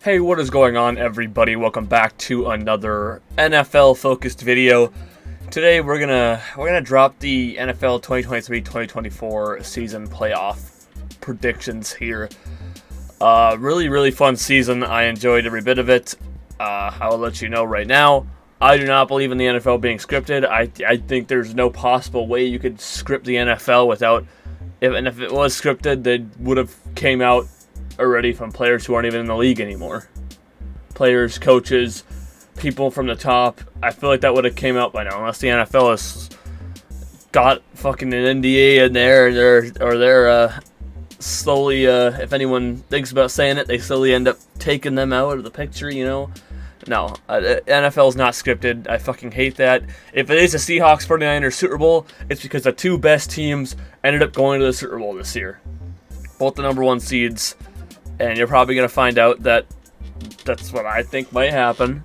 Hey, what is going on, everybody? Welcome back to another NFL-focused video. Today we're gonna drop the NFL 2023-2024 season playoff predictions here. Really fun season. I enjoyed every bit of it. I will let you know right now, I do not believe in the NFL being scripted. I think there's no possible way you could script the NFL without. If it was scripted, they would have came out already from players who aren't even in the league anymore. Players, coaches, people from the top. I feel like that would have came out by now, unless the NFL has got fucking an NDA in there, they're slowly, if anyone thinks about saying it, they slowly end up taking them out of the picture, you know? No, NFL's not scripted. I fucking hate that. If it is a Seahawks 49ers Super Bowl, it's because the two best teams ended up going to the Super Bowl this year. Both the number one seeds. And you're probably going to find out that that's what I think might happen.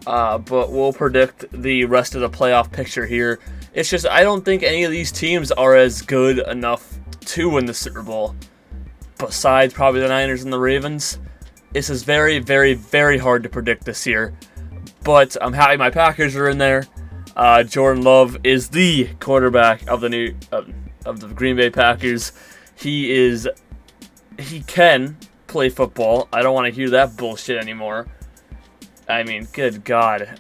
But we'll predict the rest of the playoff picture here. It's just, I don't think any of these teams are as good enough to win the Super Bowl. Besides probably the Niners and the Ravens. This is very hard to predict this year. But I'm happy my Packers are in there. Jordan Love is the quarterback of the of the Green Bay Packers. He can play football. I don't want to hear that bullshit anymore. I mean, good God.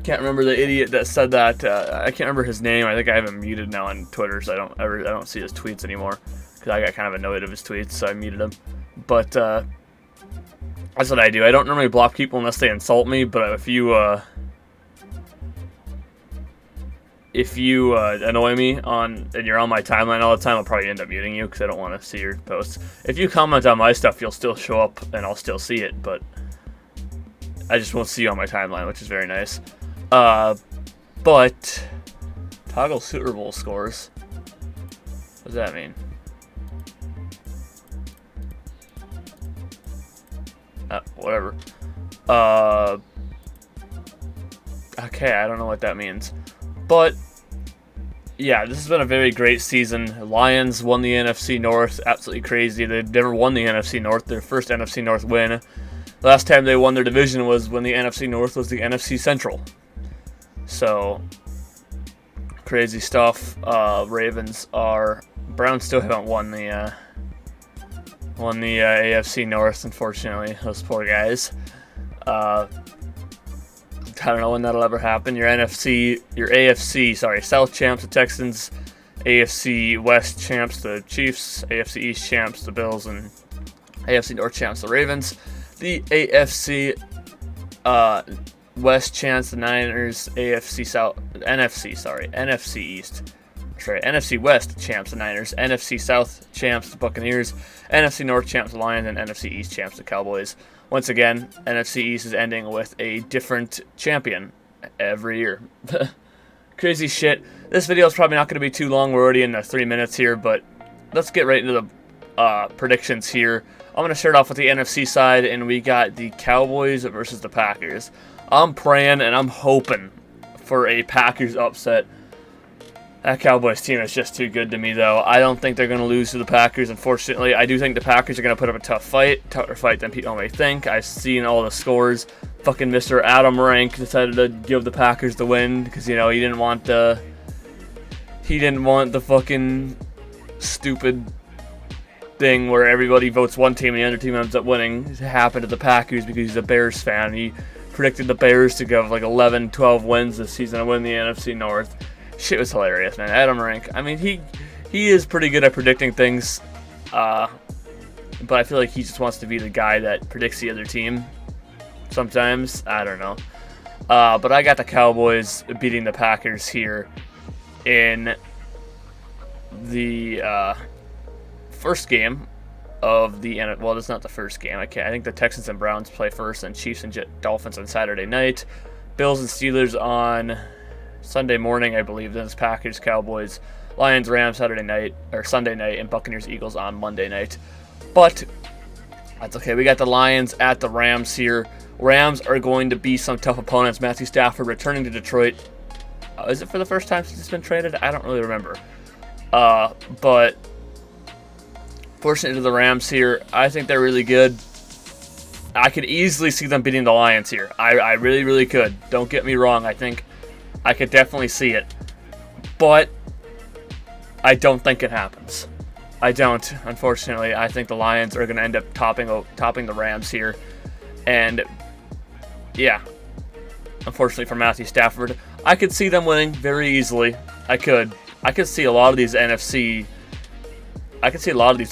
Can't remember the idiot that said that. I can't remember his name. I think I have him muted now on Twitter, so I don't see his tweets anymore. Because I got kind of annoyed of his tweets, so I muted him. But that's what I do. I don't normally block people unless they insult me, but if you annoy me and you're on my timeline all the time, I'll probably end up muting you because I don't want to see your posts. If you comment on my stuff, you'll still show up and I'll still see it, but I just won't see you on my timeline, which is very nice. But toggle Super Bowl scores. What does that mean? Whatever. Okay, I don't know what that means. But, yeah, this has been a very great season. Lions won the NFC North. Absolutely crazy. They've never won the NFC North. Their first NFC North win. The last time they won their division was when the NFC North was the NFC Central. So, crazy stuff. Browns still haven't won the AFC North, unfortunately. Those poor guys. I don't know when that'll ever happen. Your AFC South champs, the Texans. AFC West champs, the Chiefs. AFC East champs, the Bills. And AFC North champs, the Ravens. The AFC West champs, the Niners. NFC East. That's right. NFC West champs, the Niners. NFC South champs, the Buccaneers. NFC North champs, the Lions. And NFC East champs, the Cowboys. Once again, NFC East is ending with a different champion every year. Crazy shit. This video is probably not going to be too long. We're already in the 3 minutes here, but let's get right into the predictions here. I'm going to start off with the NFC side, and we got the Cowboys versus the Packers. I'm praying and I'm hoping for a Packers upset. That Cowboys team is just too good to me, though. I don't think they're going to lose to the Packers, unfortunately. I do think the Packers are going to put up a tougher fight than people may think. I've seen all the scores. Fucking Mr. Adam Rank decided to give the Packers the win because, you know, he didn't want the fucking stupid thing where everybody votes one team and the other team ends up winning. It happened to the Packers because he's a Bears fan. He predicted the Bears to go like 11, 12 wins this season and win the NFC North. Shit was hilarious, man. Adam Rank. I mean, he is pretty good at predicting things, but I feel like he just wants to be the guy that predicts the other team. Sometimes, I don't know. But I got the Cowboys beating the Packers here in the first game of the well, that's not the first game. I think the Texans and Browns play first, and Chiefs and Dolphins on Saturday night. Bills and Steelers on Sunday morning, I believe. Then it's Packers, Cowboys, Lions, Rams Sunday night, and Buccaneers, Eagles on Monday night. But that's okay. We got the Lions at the Rams here. Rams are going to be some tough opponents. Matthew Stafford returning to Detroit. Is it for the first time since he's been traded? I don't really remember. But Fortunately to the Rams here, I think they're really good. I could easily see them beating the Lions here. I really, really could. Don't get me wrong. I think I could definitely see it. But I don't think it happens. I don't, unfortunately. I think the Lions are going to end up topping the Rams here. And, yeah, unfortunately for Matthew Stafford, I could see them winning very easily. I could see a lot of these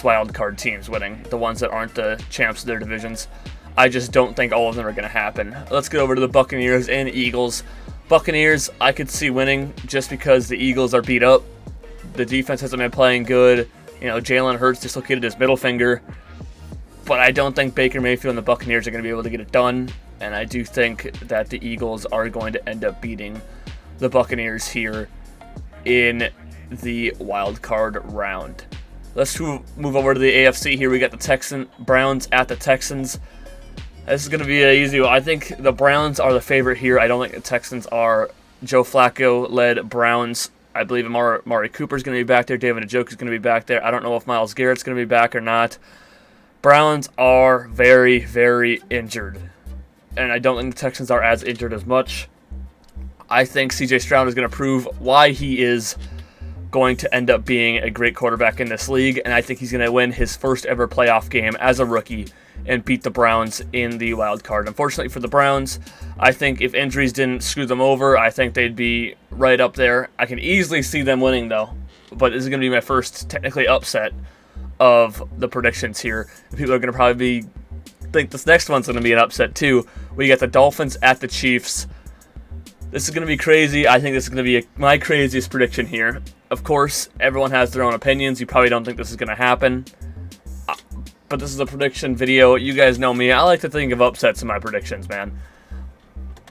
wild card teams winning, the ones that aren't the champs of their divisions. I just don't think all of them are going to happen. Let's get over to the Buccaneers and Eagles. Buccaneers, I could see winning just because the Eagles are beat up. The defense hasn't been playing good. You know, Jalen Hurts dislocated his middle finger. But I don't think Baker Mayfield and the Buccaneers are going to be able to get it done. And I do think that the Eagles are going to end up beating the Buccaneers here in the wild card round. Let's move over to the AFC here. We got the Browns at the Texans. This is going to be an easy one. I think the Browns are the favorite here. I don't think the Texans are. Joe Flacco-led Browns. I believe Amari Cooper's going to be back there. David Njoku's going to be back there. I don't know if Myles Garrett's going to be back or not. Browns are very, very injured. And I don't think the Texans are as injured as much. I think C.J. Stroud is going to prove why he is going to end up being a great quarterback in this league. And I think he's going to win his first ever playoff game as a rookie and beat the Browns in the wild card. Unfortunately for the Browns, I think if injuries didn't screw them over, I think they'd be right up there. I can easily see them winning, though. But this is going to be my first technically upset of the predictions here. People are going to probably think this next one's going to be an upset, too. We got the Dolphins at the Chiefs. This is going to be crazy. I think this is going to be my craziest prediction here. Of course, everyone has their own opinions. You probably don't think this is going to happen. But this is a prediction video. You guys know me. I like to think of upsets in my predictions, man.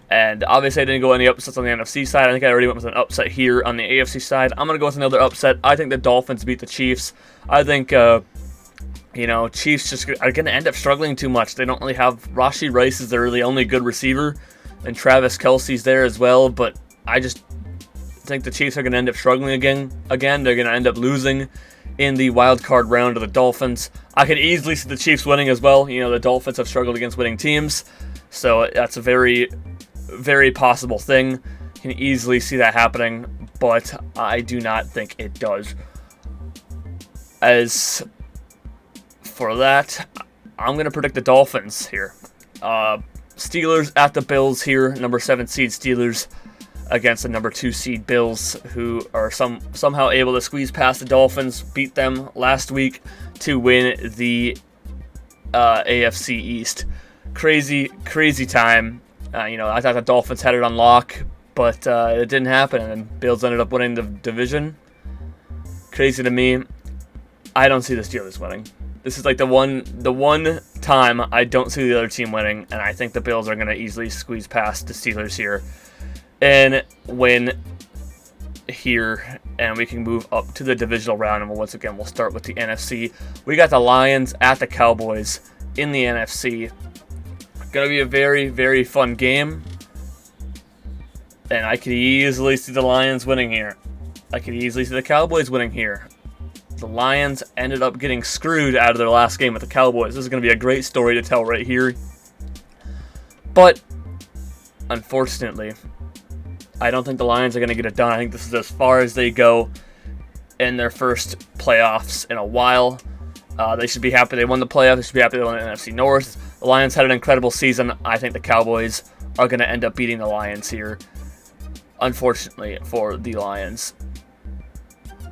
And obviously I didn't go any upsets on the NFC side. I think I already went with an upset here on the AFC side. I'm going to go with another upset. I think the Dolphins beat the Chiefs. I think, Chiefs just are going to end up struggling too much. They don't really have... Rashee Rice is their really only good receiver. And Travis Kelce's there as well. But I just think the Chiefs are going to end up struggling again. They're going to end up losing in the wild card round of the Dolphins. I could easily see the Chiefs winning as well. You know, the Dolphins have struggled against winning teams. So that's a very, very possible thing. You can easily see that happening. But I do not think it does. As for that, I'm going to predict the Dolphins here. Steelers at the Bills here. Number 7 seed Steelers against the number 2 seed Bills, who are somehow able to squeeze past the Dolphins, beat them last week to win the AFC East. Crazy time. I thought the Dolphins had it on lock, but it didn't happen, and Bills ended up winning the division. Crazy to me. I don't see the Steelers winning. This is like the one time I don't see the other team winning, and I think the Bills are going to easily squeeze past the Steelers here and win here, and we can move up to the divisional round. And once again, we'll start with the NFC. We got the Lions at the Cowboys in the NFC. Gonna be a very, very fun game, and I could easily see the Lions winning here. I could easily see the Cowboys winning here. The Lions ended up getting screwed out of their last game with the Cowboys. This is going to be a great story to tell right here. But, unfortunately, I don't think the Lions are going to get it done. I think this is as far as they go in their first playoffs in a while. They should be happy they won the playoffs. They should be happy they won the NFC North. The Lions had an incredible season. I think the Cowboys are going to end up beating the Lions here. Unfortunately for the Lions.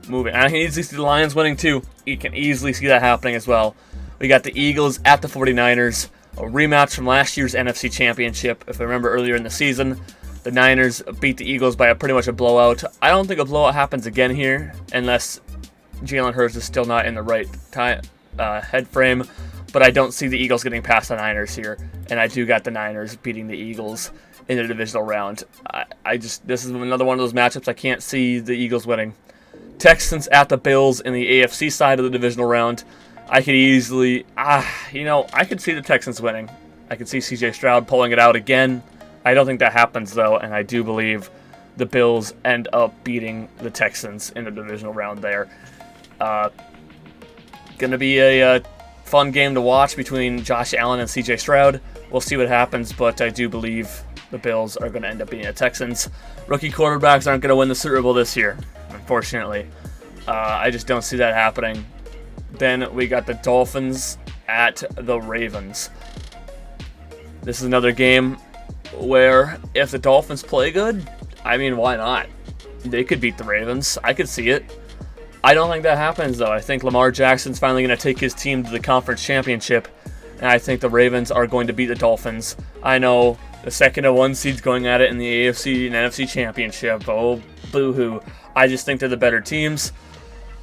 Moving. And I can easily see the Lions winning too. You can easily see that happening as well. We got the Eagles at the 49ers. A rematch from last year's NFC Championship. If I remember earlier in the season, the Niners beat the Eagles by pretty much a blowout. I don't think a blowout happens again here unless Jalen Hurts is still not in the right head frame. But I don't see the Eagles getting past the Niners here. And I do got the Niners beating the Eagles in the divisional round. This is another one of those matchups I can't see the Eagles winning. Texans at the Bills in the AFC side of the divisional round. I could easily, I could see the Texans winning. I could see C.J. Stroud pulling it out again. I don't think that happens, though, and I do believe the Bills end up beating the Texans in the divisional round there. going to be a fun game to watch between Josh Allen and CJ Stroud. We'll see what happens, but I do believe the Bills are going to end up being the Texans. Rookie quarterbacks aren't going to win the Super Bowl this year, unfortunately. I just don't see that happening. Then we got the Dolphins at the Ravens. This is another game where if the Dolphins play good, I mean, why not? They could beat the Ravens. I could see it. I don't think that happens, though. I think Lamar Jackson's finally going to take his team to the conference championship, and I think the Ravens are going to beat the Dolphins. I know the second of one seed's going at it in the AFC and NFC championship. Oh, boo-hoo. I just think they're the better teams,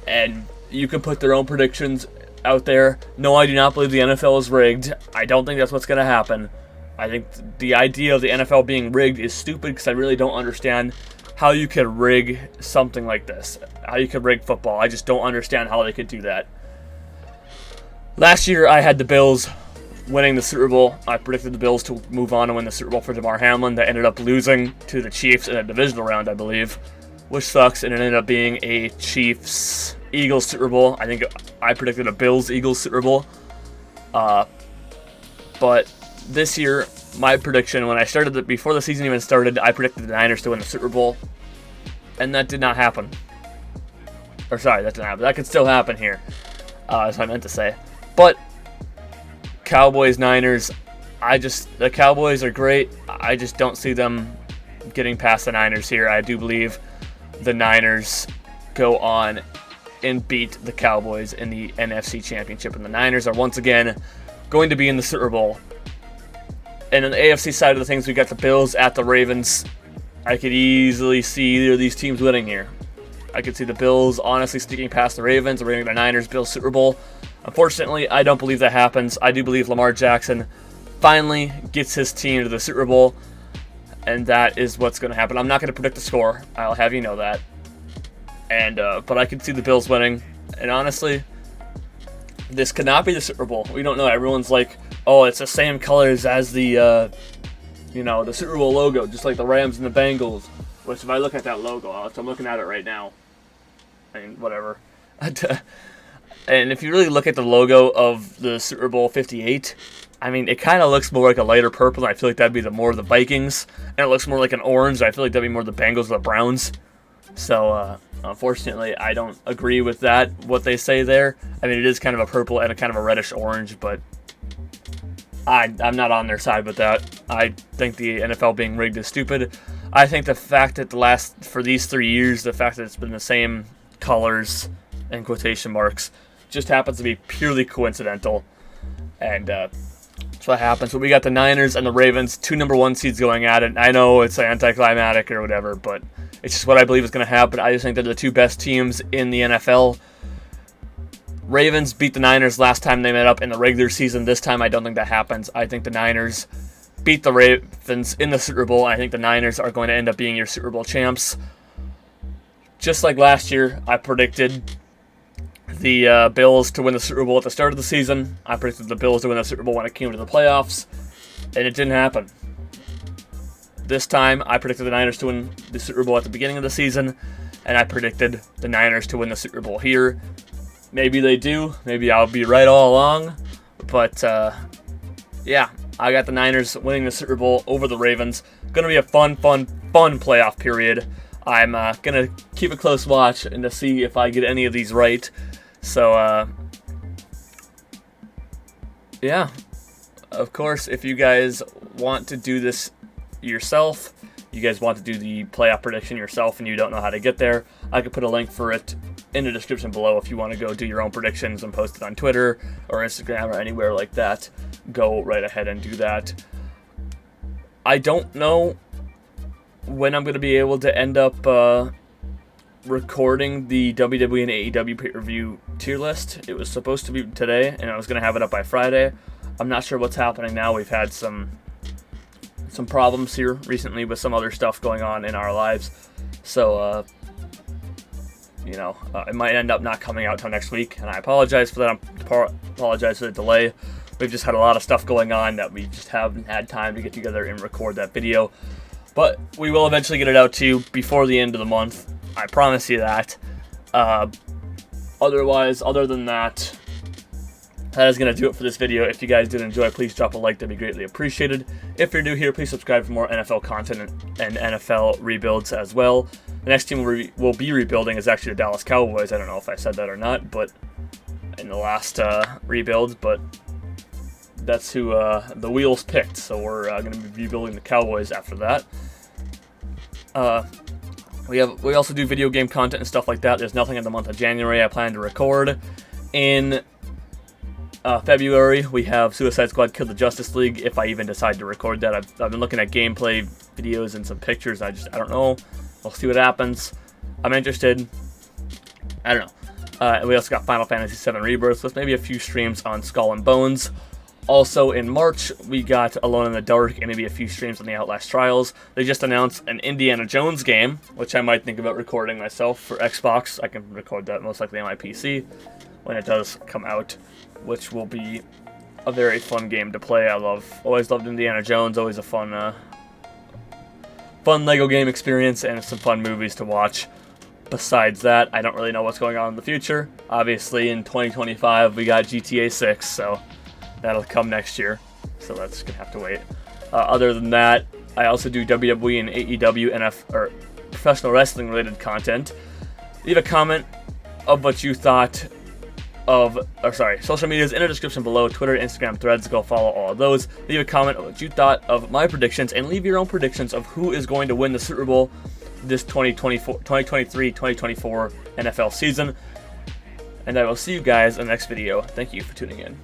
and you can put their own predictions out there. No, I do not believe the NFL is rigged. I don't think that's what's going to happen. I think the idea of the NFL being rigged is stupid because I really don't understand how you could rig something like this. How you could rig football. I just don't understand how they could do that. Last year, I had the Bills winning the Super Bowl. I predicted the Bills to move on and win the Super Bowl for Damar Hamlin. That ended up losing to the Chiefs in a divisional round, I believe, which sucks, and it ended up being a Chiefs-Eagles Super Bowl. I think I predicted a Bills-Eagles Super Bowl. But this year, my prediction, when I started before the season even started, I predicted the Niners to win the Super Bowl, and that did not happen. Or sorry, that didn't happen. That could still happen here, as I meant to say. But Cowboys, Niners, the Cowboys are great. I just don't see them getting past the Niners here. I do believe the Niners go on and beat the Cowboys in the NFC Championship, and the Niners are once again going to be in the Super Bowl. And on the AFC side of the things, we got the Bills at the Ravens. I could easily see either of these teams winning here. I could see the Bills honestly sneaking past the Ravens and winning the Niners-Bills Super Bowl. Unfortunately, I don't believe that happens. I do believe Lamar Jackson finally gets his team to the Super Bowl, and that is what's going to happen. I'm not going to predict the score. I'll have you know that. And but I could see the Bills winning. And honestly, this could not be the Super Bowl. We don't know. Everyone's like, oh, it's the same colors as the, the Super Bowl logo, just like the Rams and the Bengals. Which, if I look at that logo, I'm looking at it right now. I mean, whatever. And if you really look at the logo of the Super Bowl 58, I mean, it kind of looks more like a lighter purple. And I feel like that'd be more of the Vikings. And it looks more like an orange. I feel like that'd be more the Bengals or the Browns. So, unfortunately, I don't agree with that, what they say there. I mean, it is kind of a purple and a kind of a reddish orange, but I'm not on their side with that. I think the NFL being rigged is stupid. I think the fact that for these 3 years, the fact that it's been the same colors and quotation marks just happens to be purely coincidental. And that's what happens. But we got the Niners and the Ravens, 2 number 1 seeds going at it. I know it's anticlimactic or whatever, but it's just what I believe is going to happen. I just think they're the 2 best teams in the NFL. Ravens beat the Niners last time they met up in the regular season. This time, I don't think that happens. I think the Niners beat the Ravens in the Super Bowl. I think the Niners are going to end up being your Super Bowl champs. Just like last year, I predicted the Bills to win the Super Bowl at the start of the season. I predicted the Bills to win the Super Bowl when it came to the playoffs, and it didn't happen. This time, I predicted the Niners to win the Super Bowl at the beginning of the season, and I predicted the Niners to win the Super Bowl here. Maybe they do. Maybe I'll be right all along. But, yeah, I got the Niners winning the Super Bowl over the Ravens. Going to be a fun playoff period. I'm going to keep a close watch and to see if I get any of these right. So, yeah. Of course, if you guys want to do this yourself, you guys want to do the playoff prediction yourself and you don't know how to get there, I could put a link for it in the description below if you want to go do your own predictions and post it on Twitter or Instagram or anywhere like that. Go right ahead and do that. I don't know when I'm going to be able to end up recording the WWE and AEW pay-per-view tier list. It was supposed to be today, and I was going to have it up by Friday. I'm not sure what's happening now. We've had some problems here recently with some other stuff going on in our lives. So, it might end up not coming out till next week, and I apologize for that. I apologize for the delay. We've just had a lot of stuff going on that we just haven't had time to get together and record that video. But we will eventually get it out to you before the end of the month. I promise you that. Other than that, that is going to do it for this video. If you guys did enjoy, please drop a like. That'd be greatly appreciated. If you're new here, please subscribe for more NFL content and NFL rebuilds as well. The next team we'll be rebuilding is actually the Dallas Cowboys. I don't know if I said that or not, but in the last rebuild, but that's who the Wheels picked. So we're going to be rebuilding the Cowboys after that. We also do video game content and stuff like that. There's nothing in the month of January. I plan to record in February. We have Suicide Squad Kill the Justice League, if I even decide to record that. I've been looking at gameplay videos and some pictures. I don't know. We'll see what happens. I'm interested. I don't know. We also got Final Fantasy VII Rebirth with maybe a few streams on Skull and Bones. Also in March, we got Alone in the Dark and maybe a few streams on the Outlast Trials. They just announced an Indiana Jones game, which I might think about recording myself for Xbox. I can record that most likely on my PC when it does come out, which will be a very fun game to play. Always loved Indiana Jones, always a fun Lego game experience and some fun movies to watch. Besides that, I don't really know what's going on in the future. Obviously, in 2025, we got GTA 6, so that'll come next year. So that's going to have to wait. Other than that, I also do WWE and AEW or professional wrestling related content. Leave a comment of what you thought of, social media is in the description below. Twitter, Instagram, Threads, go follow all of those. Leave a comment of what you thought of my predictions, and leave your own predictions of who is going to win the Super Bowl this 2023-2024 NFL season. And I will see you guys in the next video. Thank you for tuning in.